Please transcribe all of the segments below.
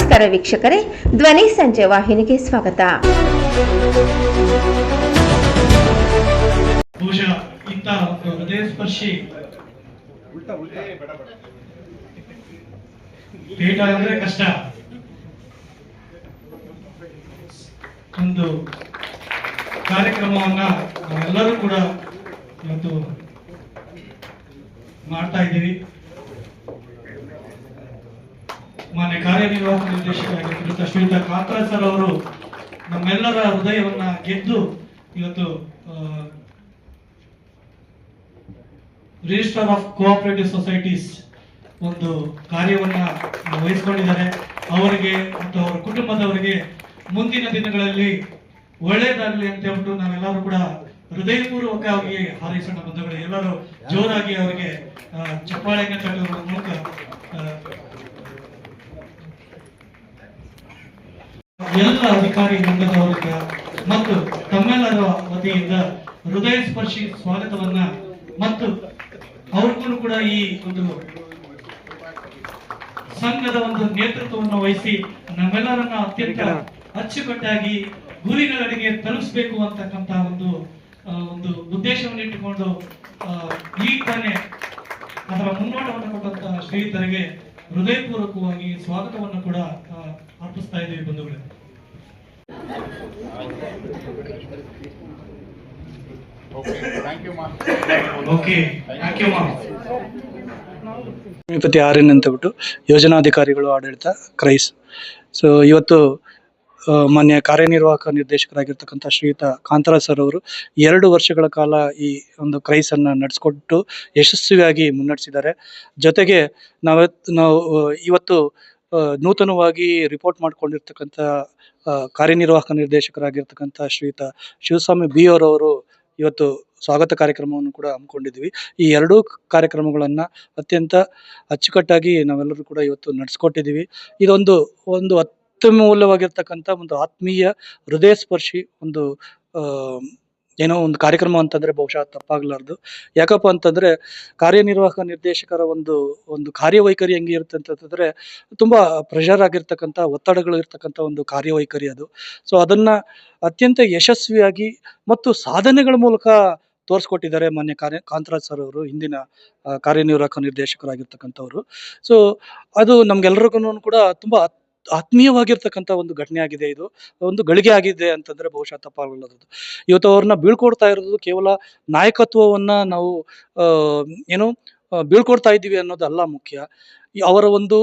ನಮಸ್ಕಾರ ವೀಕ್ಷಕರೇ, ಧ್ವನಿ ಸಂಜೆ ವಾಹಿನಿಗೆ ಸ್ವಾಗತ. ಬಹುಶಃ ಇಂಥ ಹೃದಯ ಸ್ಪರ್ಶಿ ಪೀಠ ಅಂದ್ರೆ ಕಷ್ಟ. ಒಂದು ಕಾರ್ಯಕ್ರಮವನ್ನ ನಾವೆಲ್ಲರೂ ಕೂಡ ಇವತ್ತು ಮಾಡ್ತಾ ಇದ್ದೀವಿ. ಮಾನ್ಯ ಕಾರ್ಯನಿರ್ವಾಹಕ ನಿರ್ದೇಶಕರಾಗಿರುವಂತ ಶ್ರೀಯುತ ಕಾಂತರಾಜ್ ಸರ್ ಅವರು ನಮ್ಮೆಲ್ಲರ ಹೃದಯವನ್ನ ಗೆದ್ದು ಇವತ್ತು ರಿಜಿಸ್ಟರ್ ಆಫ್ ಕೋಆಪರೇಟಿವ್ ಸೊಸೈಟೀಸ್ ಒಂದು ಕಾರ್ಯವನ್ನ ವಹಿಸಿಕೊಂಡಿದ್ದಾರೆ. ಅವರಿಗೆ ಮತ್ತು ಅವರ ಕುಟುಂಬದವರಿಗೆ ಮುಂದಿನ ದಿನಗಳಲ್ಲಿ ಒಳ್ಳೆಯದಾಗಲಿ ಅಂತ ಹೇಳ್ಬಿಟ್ಟು ನಾವೆಲ್ಲರೂ ಕೂಡ ಹೃದಯಪೂರ್ವಕವಾಗಿ ಹಾರೈಸೋಣ. ಬಂಧುಗಳು, ಎಲ್ಲರೂ ಜೋರಾಗಿ ಅವರಿಗೆ ಚಪ್ಪಾಳೆಯನ್ನು ತಟ್ಟುವ ಮೂಲಕ ಎಲ್ಲ ಅಧಿಕಾರಿ ವರ್ಗದವರಿಗೆ ಮತ್ತು ತಮ್ಮೆಲ್ಲರ ವತಿಯಿಂದ ಹೃದಯ ಸ್ಪರ್ಶಿ ಸ್ವಾಗತವನ್ನ ಮತ್ತು ಅವ್ರಿಗೂ ಕೂಡ ಈ ಒಂದು ಸಂಘದ ಒಂದು ನೇತೃತ್ವವನ್ನು ವಹಿಸಿ ನಮ್ಮೆಲ್ಲರನ್ನ ಅತ್ಯಂತ ಅಚ್ಚುಕಟ್ಟಾಗಿ ಗುರಿಗಳಡೆಗೆ ತಲುಪಿಸಬೇಕು ಅಂತಕ್ಕಂತ ಒಂದು ಉದ್ದೇಶವನ್ನು ಇಟ್ಟುಕೊಂಡು ಈ ತಾನೇ ಅದರ ಮುನ್ನೋಟವನ್ನು ಕೊಟ್ಟಂತ ಶ್ರೀಯುತರಿಗೆ ಹೃದಯಪೂರ್ವಕವಾಗಿ ಸ್ವಾಗತವನ್ನು ಕೂಡ ಅರ್ಪಿಸ್ತಾ ಇದ್ದೀವಿ ಬಂಧುಗಳೇ. ಲಕ್ಷ್ಮೀಪತಿ ಆರ್ಎನ್ ಅಂತ ಬಿಟ್ಟು ಯೋಜನಾಧಿಕಾರಿಗಳು ಆಡಳಿತ ಕ್ರೈಸ್. ಸೊ ಇವತ್ತು ಮಾನ್ಯ ಕಾರ್ಯನಿರ್ವಾಹಕ ನಿರ್ದೇಶಕರಾಗಿರ್ತಕ್ಕಂಥ ಶ್ರೀಯುತ ಕಾಂತರಾಜ್ ಸರ್ ಅವರು 2 ವರ್ಷಗಳ ಕಾಲ ಈ ಒಂದು ಕ್ರೈಸ್ ಅನ್ನು ನಡೆಸಿಕೊಟ್ಟು ಯಶಸ್ವಿಯಾಗಿ ಮುನ್ನಡೆಸಿದ್ದಾರೆ. ಜೊತೆಗೆ ನಾವು ಇವತ್ತು ನೂತನವಾಗಿ ರಿಪೋರ್ಟ್ ಮಾಡ್ಕೊಂಡಿರ್ತಕ್ಕಂಥ ಕಾರ್ಯನಿರ್ವಾಹಕ ನಿರ್ದೇಶಕರಾಗಿರ್ತಕ್ಕಂಥ ಶ್ರೀಯುತ ಶಿವಸ್ವಾಮಿ ಬಿ ಅವರವರು ಇವತ್ತು ಸ್ವಾಗತ ಕಾರ್ಯಕ್ರಮವನ್ನು ಕೂಡ ಹಮ್ಮಿಕೊಂಡಿದ್ವಿ. ಈ 2 ಕಾರ್ಯಕ್ರಮಗಳನ್ನು ಅತ್ಯಂತ ಅಚ್ಚುಕಟ್ಟಾಗಿ ನಾವೆಲ್ಲರೂ ಕೂಡ ಇವತ್ತು ನಡೆಸ್ಕೊಟ್ಟಿದ್ದೀವಿ. ಇದೊಂದು ಅತ್ಯಮೂಲ್ಯವಾಗಿರ್ತಕ್ಕಂಥ ಒಂದು ಆತ್ಮೀಯ ಹೃದಯ ಸ್ಪರ್ಶಿ ಒಂದು ಏನೋ ಒಂದು ಕಾರ್ಯಕ್ರಮ ಅಂತಂದ್ರೆ ಬಹುಶಃ ತಪ್ಪಾಗಲಾರ್ದು. ಯಾಕಪ್ಪ ಅಂತಂದ್ರೆ ಕಾರ್ಯನಿರ್ವಾಹಕ ನಿರ್ದೇಶಕರ ಒಂದು ಕಾರ್ಯವೈಖರಿ ಹೆಂಗೆ ಇರುತ್ತೆ ಅಂತಂದ್ರೆ ತುಂಬಾ ಪ್ರೆಷರ್ ಆಗಿರ್ತಕ್ಕಂಥ ಒತ್ತಡಗಳು ಇರ್ತಕ್ಕಂಥ ಒಂದು ಕಾರ್ಯವೈಖರಿ ಅದು. ಸೊ ಅದನ್ನ ಅತ್ಯಂತ ಯಶಸ್ವಿಯಾಗಿ ಮತ್ತು ಸಾಧನೆಗಳ ಮೂಲಕ ತೋರಿಸ್ಕೊಟ್ಟಿದ್ದಾರೆ ಮಾನ್ಯ ಕಾಂತರಾಜ್ ಸರ್ ಅವರು, ಹಿಂದಿನ ಕಾರ್ಯನಿರ್ವಾಹಕ ನಿರ್ದೇಶಕರಾಗಿರ್ತಕ್ಕಂಥವ್ರು. ಸೊ ಅದು ನಮ್ಗೆಲ್ರಿಗೂ ಕೂಡ ತುಂಬಾ ಆತ್ಮೀಯವಾಗಿರ್ತಕ್ಕಂಥ ಒಂದು ಘಟನೆ ಆಗಿದೆ. ಇದು ಒಂದು ಗಳಿಗೆ ಆಗಿದೆ ಅಂತಂದ್ರೆ ಬಹುಶಃ ತಪ್ಪಾಗಲಾರದು. ಇವತ್ತು ಅವ್ರನ್ನ ಬೀಳ್ಕೊಡ್ತಾ ಇರೋದು ಕೇವಲ ನಾಯಕತ್ವವನ್ನ ನಾವು ಬೀಳ್ಕೊಡ್ತಾ ಇದ್ದೀವಿ ಅನ್ನೋದಲ್ಲ ಮುಖ್ಯ. ಅವರ ಒಂದು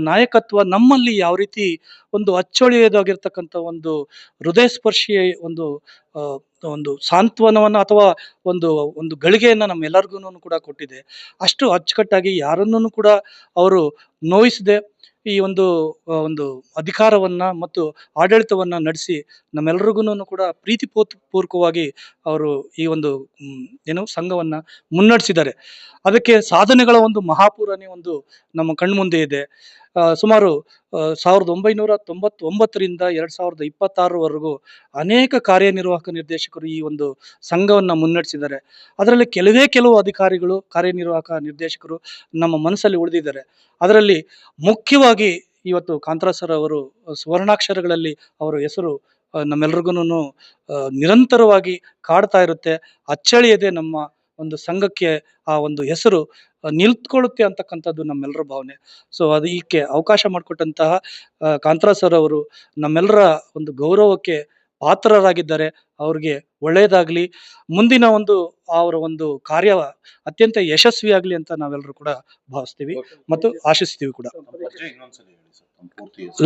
ನಾಯಕತ್ವ ನಮ್ಮಲ್ಲಿ ಯಾವ ರೀತಿ ಒಂದು ಅಚ್ಚಳಿಯದಾಗಿರ್ತಕ್ಕಂಥ ಒಂದು ಹೃದಯ ಸ್ಪರ್ಶಿ ಒಂದು ಸಾಂತ್ವನವನ್ನ ಅಥವಾ ಒಂದು ಗಳಿಗೆಯನ್ನ ನಮ್ಮೆಲ್ಲರಿಗೂ ಕೂಡ ಕೊಟ್ಟಿದೆ. ಅಷ್ಟು ಅಚ್ಚುಕಟ್ಟಾಗಿ ಯಾರನ್ನೂ ಕೂಡ ಅವರು ನೋಯಿಸದೆ ಈ ಒಂದು ಅಧಿಕಾರವನ್ನ ಮತ್ತು ಆಡಳಿತವನ್ನ ನಡೆಸಿ ನಮ್ಮೆಲ್ಲರಿಗೂ ಕೂಡ ಪೂರ್ವಕವಾಗಿ ಅವರು ಈ ಒಂದು ಸಂಘವನ್ನ ಮುನ್ನಡೆಸಿದ್ದಾರೆ. ಅದಕ್ಕೆ ಸಾಧನೆಗಳ ಒಂದು ಮಹಾಪೂರನೇ ನಮ್ಮ ಕಣ್ಮುಂದೆ ಇದೆ. ಸುಮಾರು 1999ರಿಂದ 2026ವರೆಗೂ ಅನೇಕ ಕಾರ್ಯನಿರ್ವಾಹಕ ನಿರ್ದೇಶಕರು ಈ ಒಂದು ಸಂಘವನ್ನ ಮುನ್ನಡೆಸಿದ್ದಾರೆ. ಅದರಲ್ಲಿ ಕೆಲವು ಅಧಿಕಾರಿಗಳು ಕಾರ್ಯನಿರ್ವಾಹಕ ನಿರ್ದೇಶಕರು ನಮ್ಮ ಮನಸ್ಸಲ್ಲಿ ಉಳಿದಿದ್ದಾರೆ. ಅದರಲ್ಲಿ ಮುಖ್ಯವಾಗಿ ಇವತ್ತು ಕಾಂತರಾಜ್ ಸರ್ ಅವರು ಸುವರ್ಣಾಕ್ಷರಗಳಲ್ಲಿ ಅವರ ಹೆಸರು ನಮ್ಮೆಲ್ರಿಗೂ ನಿರಂತರವಾಗಿ ಕಾಡ್ತಾ ಇರುತ್ತೆ. ಅಚ್ಚಳಿಯದೆ ನಮ್ಮ ಒಂದು ಸಂಘಕ್ಕೆ ಆ ಒಂದು ಹೆಸರು ನಿಲ್ತ್ಕೊಳ್ಳುತ್ತೆ ಅಂತಕ್ಕಂಥದ್ದು ನಮ್ಮೆಲ್ಲರ ಭಾವನೆ. ಸೊ ಅದಕ್ಕೆ ಅವಕಾಶ ಮಾಡಿಕೊಟ್ಟಂತಹ ಕಾಂತರಾಜ್ ಸರ್ ಅವರು ನಮ್ಮೆಲ್ಲರ ಒಂದು ಗೌರವಕ್ಕೆ ಪಾತ್ರರಾಗಿದ್ದಾರೆ. ಅವ್ರಿಗೆ ಒಳ್ಳೆಯದಾಗ್ಲಿ, ಮುಂದಿನ ಅವರ ಒಂದು ಕಾರ್ಯ ಅತ್ಯಂತ ಯಶಸ್ವಿಯಾಗ್ಲಿ ಅಂತ ನಾವೆಲ್ಲರೂ ಕೂಡ ಭಾವಿಸ್ತೀವಿ ಮತ್ತು ಆಶಿಸ್ತೀವಿ ಕೂಡ.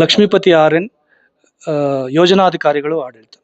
ಲಕ್ಷ್ಮೀಪತಿ ಆರ್ಎನ್, ಯೋಜನಾಧಿಕಾರಿಗಳು ಆಡಳಿತ.